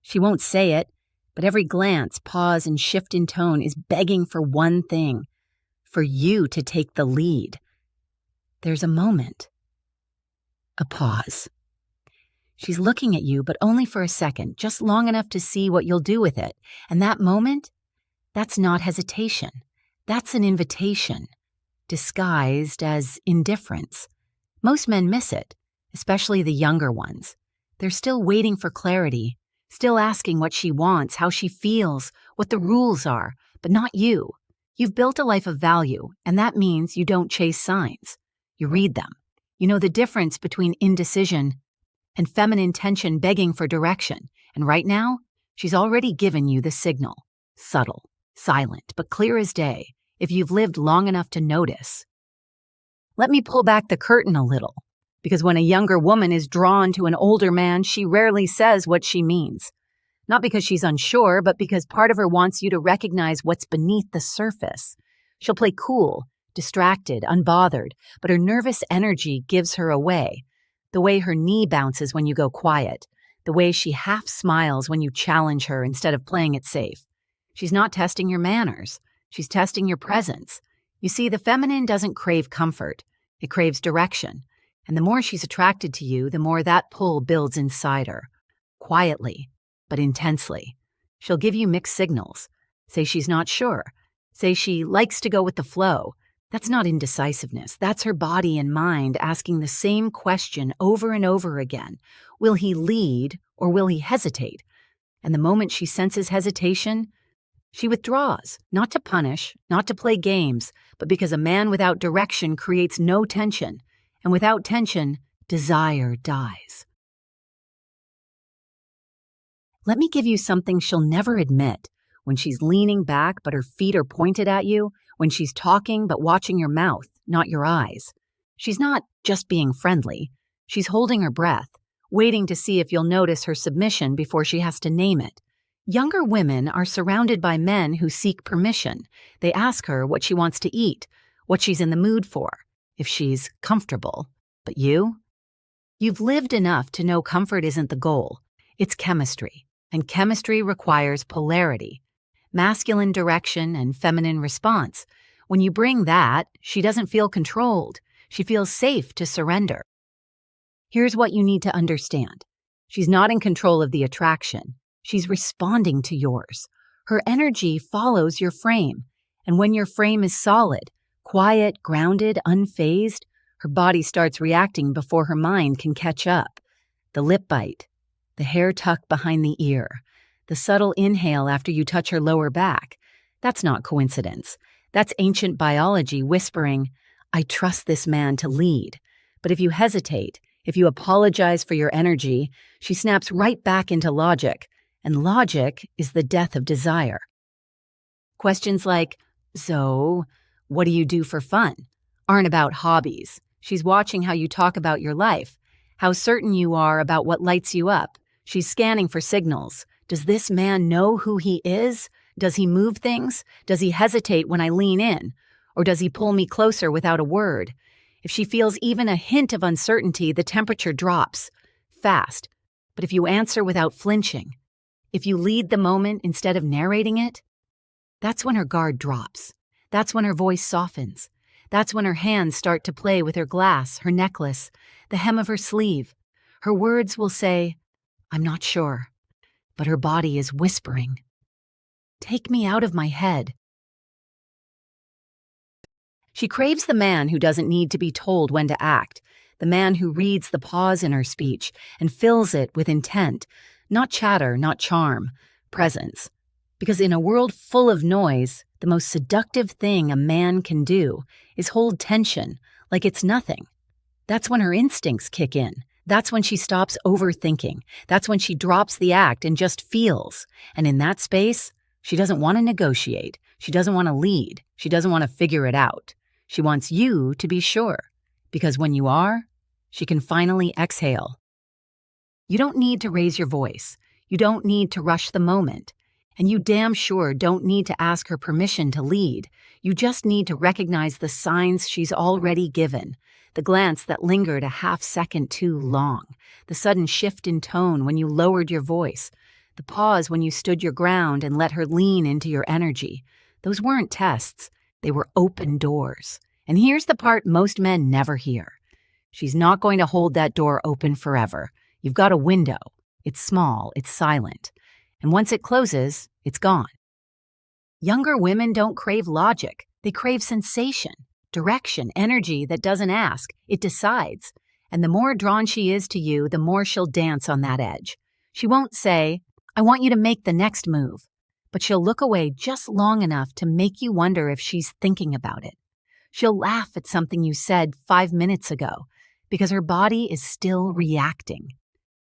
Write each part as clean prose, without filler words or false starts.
She won't say it, but every glance, pause, and shift in tone is begging for one thing: for you to take the lead. There's a moment. A pause. She's looking at you, but only for a second, just long enough to see what you'll do with it. And that moment, that's not hesitation. That's an invitation, disguised as indifference. Most men miss it, especially the younger ones. They're still waiting for clarity, still asking what she wants, how she feels, what the rules are, but not you. You've built a life of value, and that means you don't chase signs. You read them. You know the difference between indecision and feminine tension begging for direction. And right now, she's already given you the signal. Subtle, silent, but clear as day, if you've lived long enough to notice. Let me pull back the curtain a little, because when a younger woman is drawn to an older man, she rarely says what she means. Not because she's unsure, but because part of her wants you to recognize what's beneath the surface. She'll play cool, distracted, unbothered, but her nervous energy gives her away. The way her knee bounces when you go quiet. The way she half smiles when you challenge her instead of playing it safe. She's not testing your manners. She's testing your presence. You see, the feminine doesn't crave comfort. It craves direction. And the more she's attracted to you, the more that pull builds inside her. Quietly, but intensely. She'll give you mixed signals. Say she's not sure. Say she likes to go with the flow. That's not indecisiveness. That's her body and mind asking the same question over and over again. Will he lead or will he hesitate? And the moment she senses hesitation, she withdraws, not to punish, not to play games, but because a man without direction creates no tension. And without tension, desire dies. Let me give you something she'll never admit. When she's leaning back but her feet are pointed at you, when she's talking but watching your mouth, not your eyes. She's not just being friendly. She's holding her breath, waiting to see if you'll notice her submission before she has to name it. Younger women are surrounded by men who seek permission. They ask her what she wants to eat, what she's in the mood for, if she's comfortable. But you've lived enough to know comfort isn't the goal. It's chemistry, and chemistry requires polarity. Masculine direction and feminine response. When you bring that, she doesn't feel controlled. She feels safe to surrender. Here's what you need to understand. She's not in control of the attraction. She's responding to yours. Her energy follows your frame. And when your frame is solid, quiet, grounded, unfazed, her body starts reacting before her mind can catch up. The lip bite, the hair tuck behind the ear, the subtle inhale after you touch her lower back. That's not coincidence. That's ancient biology whispering, I trust this man to lead. But if you hesitate, if you apologize for your energy, she snaps right back into logic. And logic is the death of desire. Questions like, so, what do you do for fun? Aren't about hobbies. She's watching how you talk about your life, how certain you are about what lights you up. She's scanning for signals. Does this man know who he is? Does he move things? Does he hesitate when I lean in? Or does he pull me closer without a word? If she feels even a hint of uncertainty, the temperature drops. Fast. But if you answer without flinching, if you lead the moment instead of narrating it, that's when her guard drops. That's when her voice softens. That's when her hands start to play with her glass, her necklace, the hem of her sleeve. Her words will say, I'm not sure. But her body is whispering, take me out of my head. She craves the man who doesn't need to be told when to act, the man who reads the pause in her speech and fills it with intent, not chatter, not charm, presence. Because in a world full of noise, the most seductive thing a man can do is hold tension like it's nothing. That's when her instincts kick in. That's when she stops overthinking. That's when she drops the act and just feels. And in that space, she doesn't want to negotiate. She doesn't want to lead. She doesn't want to figure it out. She wants you to be sure. Because when you are, she can finally exhale. You don't need to raise your voice. You don't need to rush the moment. And you damn sure don't need to ask her permission to lead. You just need to recognize the signs she's already given. The glance that lingered a half second too long. The sudden shift in tone when you lowered your voice. the pause when you stood your ground and let her lean into your energy. Those weren't tests, they were open doors. And here's the part most men never hear. She's not going to hold that door open forever. You've got a window. It's small, it's silent. And once it closes, it's gone. Younger women don't crave logic. They crave sensation, direction, energy that doesn't ask. It decides. And the more drawn she is to you, the more she'll dance on that edge. She won't say, I want you to make the next move. But she'll look away just long enough to make you wonder if she's thinking about it. She'll laugh at something you said 5 minutes ago because her body is still reacting.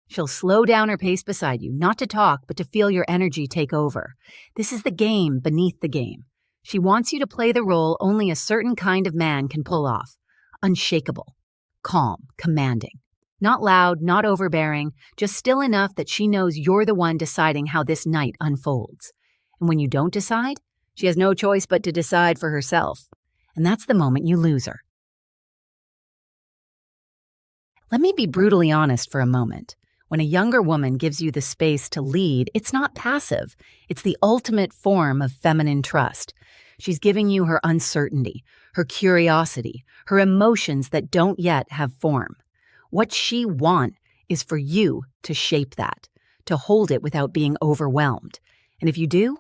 She'll slow down her pace beside you, not to talk, but to feel your energy take over. This is the game beneath the game. She wants you to play the role only a certain kind of man can pull off. Unshakable, calm, commanding. Not loud, not overbearing, just still enough that she knows you're the one deciding how this night unfolds. And when you don't decide, she has no choice but to decide for herself. And that's the moment you lose her. Let me be brutally honest for a moment. When a younger woman gives you the space to lead, it's not passive. It's the ultimate form of feminine trust. She's giving you her uncertainty, her curiosity, her emotions that don't yet have form. What she wants is for you to shape that, to hold it without being overwhelmed. And if you do,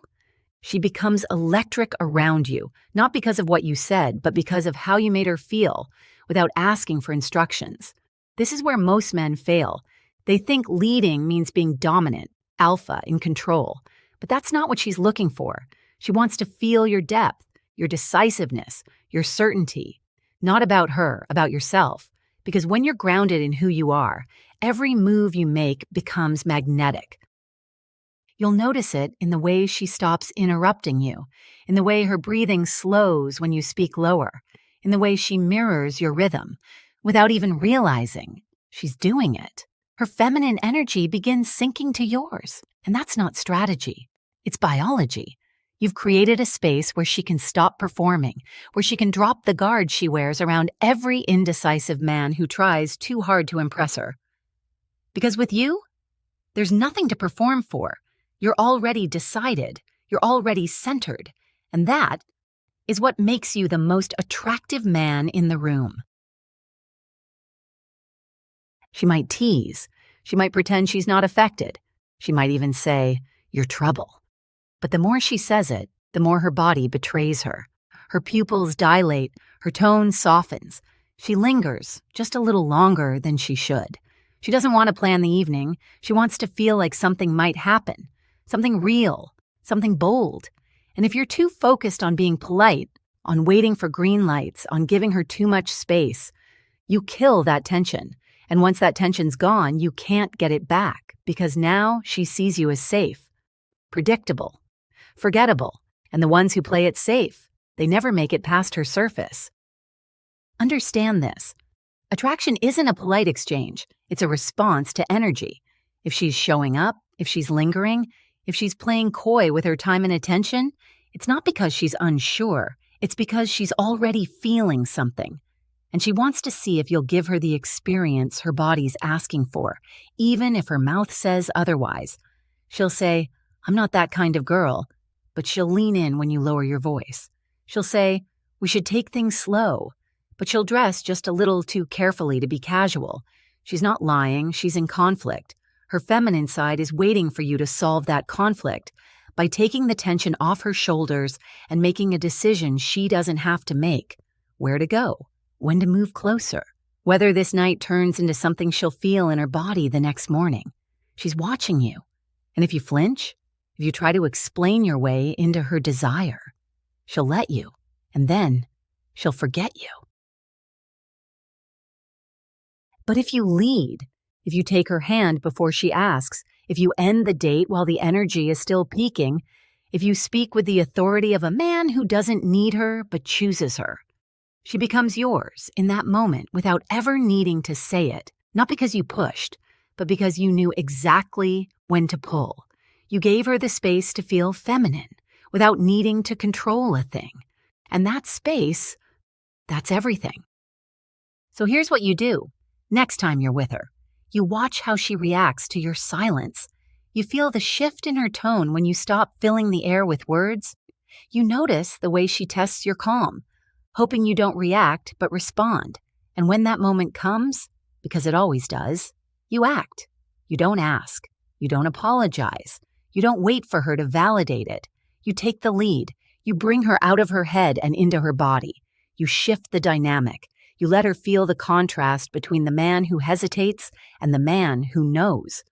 she becomes electric around you, not because of what you said, but because of how you made her feel, without asking for instructions. This is where most men fail. They think leading means being dominant, alpha, in control. But that's not what she's looking for. She wants to feel your depth, your decisiveness, your certainty. Not about her, about yourself. Because when you're grounded in who you are, every move you make becomes magnetic. You'll notice it in the way she stops interrupting you, in the way her breathing slows when you speak lower, in the way she mirrors your rhythm, without even realizing she's doing it. Her feminine energy begins sinking to yours, and that's not strategy. It's biology. You've created a space where she can stop performing, where she can drop the guard she wears around every indecisive man who tries too hard to impress her. Because with you, there's nothing to perform for. You're already decided. You're already centered. And that is what makes you the most attractive man in the room. She might tease. She might pretend she's not affected. She might even say, "You're trouble." But the more she says it, the more her body betrays her. Her pupils dilate, her tone softens. She lingers just a little longer than she should. She doesn't want to plan the evening. She wants to feel like something might happen, something real, something bold. And if you're too focused on being polite, on waiting for green lights, on giving her too much space, you kill that tension. And once that tension's gone, you can't get it back because now she sees you as safe, predictable, forgettable, and the ones who play it safe, they never make it past her surface. Understand this. Attraction isn't a polite exchange. It's a response to energy. If she's showing up, if she's lingering, if she's playing coy with her time and attention, it's not because she's unsure. It's because she's already feeling something. And she wants to see if you'll give her the experience her body's asking for, even if her mouth says otherwise. She'll say, "I'm not that kind of girl," but she'll lean in when you lower your voice. She'll say, "We should take things slow," but she'll dress just a little too carefully to be casual. She's not lying, she's in conflict. Her feminine side is waiting for you to solve that conflict by taking the tension off her shoulders and making a decision she doesn't have to make. Where to go? When to move closer? Whether this night turns into something she'll feel in her body the next morning. She's watching you. And if you flinch, if you try to explain your way into her desire, she'll let you, and then she'll forget you. But if you lead, if you take her hand before she asks, if you end the date while the energy is still peaking, if you speak with the authority of a man who doesn't need her but chooses her, she becomes yours in that moment without ever needing to say it, not because you pushed, but because you knew exactly when to pull. You gave her the space to feel feminine without needing to control a thing. And that space, that's everything. So here's what you do. Next time you're with her, you watch how she reacts to your silence. You feel the shift in her tone when you stop filling the air with words. You notice the way she tests your calm, hoping you don't react but respond. And when that moment comes, because it always does, you act. You don't ask. You don't apologize. You don't wait for her to validate it. You take the lead. You bring her out of her head and into her body. You shift the dynamic. You let her feel the contrast between the man who hesitates and the man who knows.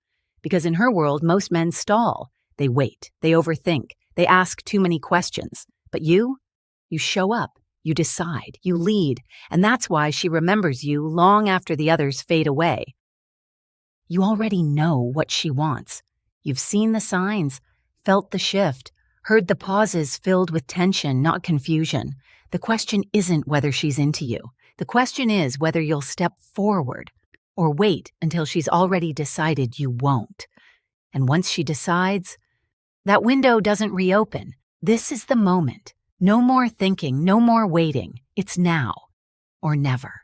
Because in her world, most men stall. They wait. They overthink. They ask too many questions. But you show up. You decide. You lead. And that's why she remembers you long after the others fade away. You already know what she wants. You've seen the signs, felt the shift, heard the pauses filled with tension, not confusion. The question isn't whether she's into you. The question is whether you'll step forward or wait until she's already decided you won't. And once she decides, that window doesn't reopen. This is the moment. No more thinking, no more waiting. It's now or never.